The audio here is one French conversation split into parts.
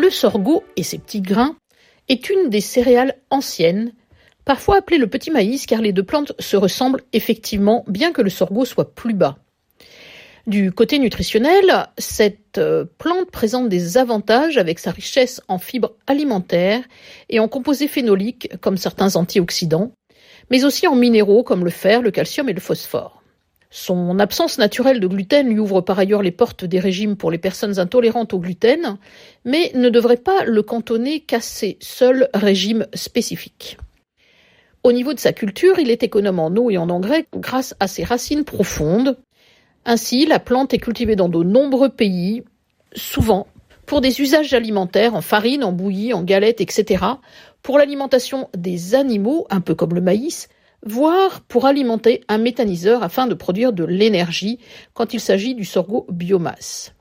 Le sorgho et ses petits grains est une des céréales anciennes, parfois appelée le petit maïs car les deux plantes se ressemblent effectivement bien que le sorgho soit plus bas. Du côté nutritionnel, cette plante présente des avantages avec sa richesse en fibres alimentaires et en composés phénoliques comme certains antioxydants, mais aussi en minéraux comme le fer, le calcium et le phosphore. Son absence naturelle de gluten lui ouvre par ailleurs les portes des régimes pour les personnes intolérantes au gluten, mais ne devrait pas le cantonner qu'à ses seuls régimes spécifiques. Au niveau de sa culture, il est économe en eau et en engrais grâce à ses racines profondes. Ainsi, la plante est cultivée dans de nombreux pays, souvent pour des usages alimentaires, en farine, en bouillie, en galettes, etc., pour l'alimentation des animaux, un peu comme le maïs, voire pour alimenter un méthaniseur afin de produire de l'énergie quand il s'agit du sorgho biomasse.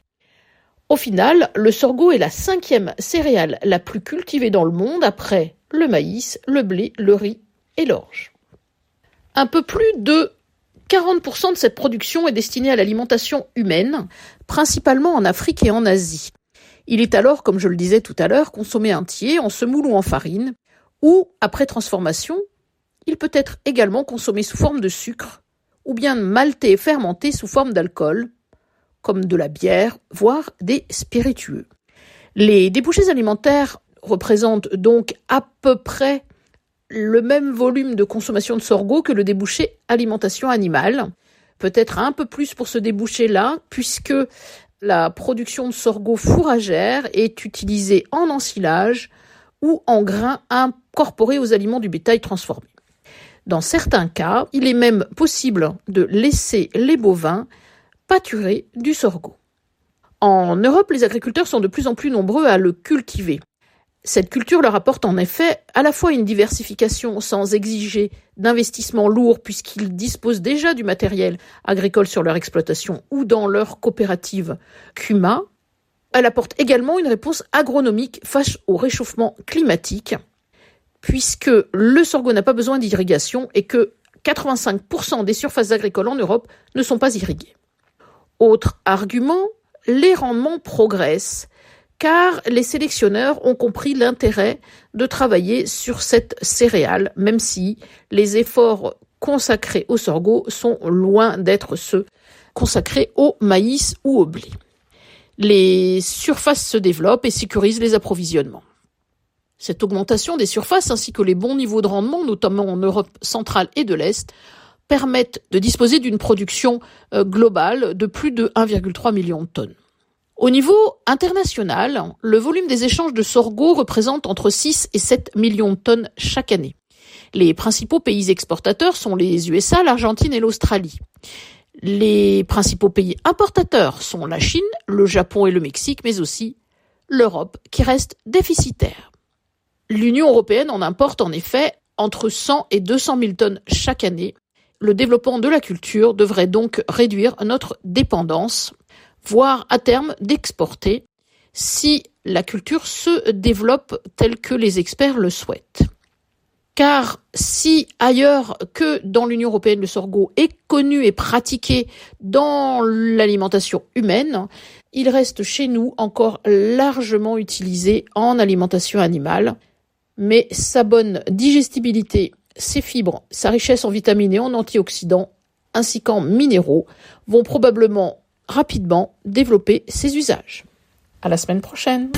Au final, le sorgho est la 5e céréale la plus cultivée dans le monde après le maïs, le blé, le riz et l'orge. Un peu plus de 40% de cette production est destinée à l'alimentation humaine, principalement en Afrique et en Asie. Il est alors, comme je le disais tout à l'heure, consommé entier, en semoule ou en farine, ou, après transformation, il peut être également consommé sous forme de sucre, ou bien malté et fermenté sous forme d'alcool, comme de la bière, voire des spiritueux. Les débouchés alimentaires représentent donc à peu près le même volume de consommation de sorgho que le débouché alimentation animale. Peut-être un peu plus pour ce débouché-là, puisque la production de sorgho fourragère est utilisée en ensilage ou en grains incorporés aux aliments du bétail transformés. Dans certains cas, il est même possible de laisser les bovins pâturer du sorgho. En Europe, les agriculteurs sont de plus en plus nombreux à le cultiver. Cette culture leur apporte en effet à la fois une diversification sans exiger d'investissement lourd puisqu'ils disposent déjà du matériel agricole sur leur exploitation ou dans leur coopérative CUMA. Elle apporte également une réponse agronomique face au réchauffement climatique puisque le sorgho n'a pas besoin d'irrigation et que 85% des surfaces agricoles en Europe ne sont pas irriguées. Autre argument, les rendements progressent car les sélectionneurs ont compris l'intérêt de travailler sur cette céréale, même si les efforts consacrés au sorgho sont loin d'être ceux consacrés au maïs ou au blé. Les surfaces se développent et sécurisent les approvisionnements. Cette augmentation des surfaces ainsi que les bons niveaux de rendement, notamment en Europe centrale et de l'Est, permettent de disposer d'une production globale de plus de 1,3 million de tonnes. Au niveau international, le volume des échanges de sorgho représente entre 6 et 7 millions de tonnes chaque année. Les principaux pays exportateurs sont les USA, l'Argentine et l'Australie. Les principaux pays importateurs sont la Chine, le Japon et le Mexique, mais aussi l'Europe, qui reste déficitaire. L'Union européenne en importe en effet entre 100 et 200 000 tonnes chaque année. Le développement de la culture devrait donc réduire notre dépendance, voire à terme d'exporter, si la culture se développe telle que les experts le souhaitent. Car si ailleurs que dans l'Union européenne le sorgho est connu et pratiqué dans l'alimentation humaine, il reste chez nous encore largement utilisé en alimentation animale, mais sa bonne digestibilité, ses fibres, sa richesse en vitamines et en antioxydants, ainsi qu'en minéraux, vont probablement rapidement développer ses usages. À la semaine prochaine.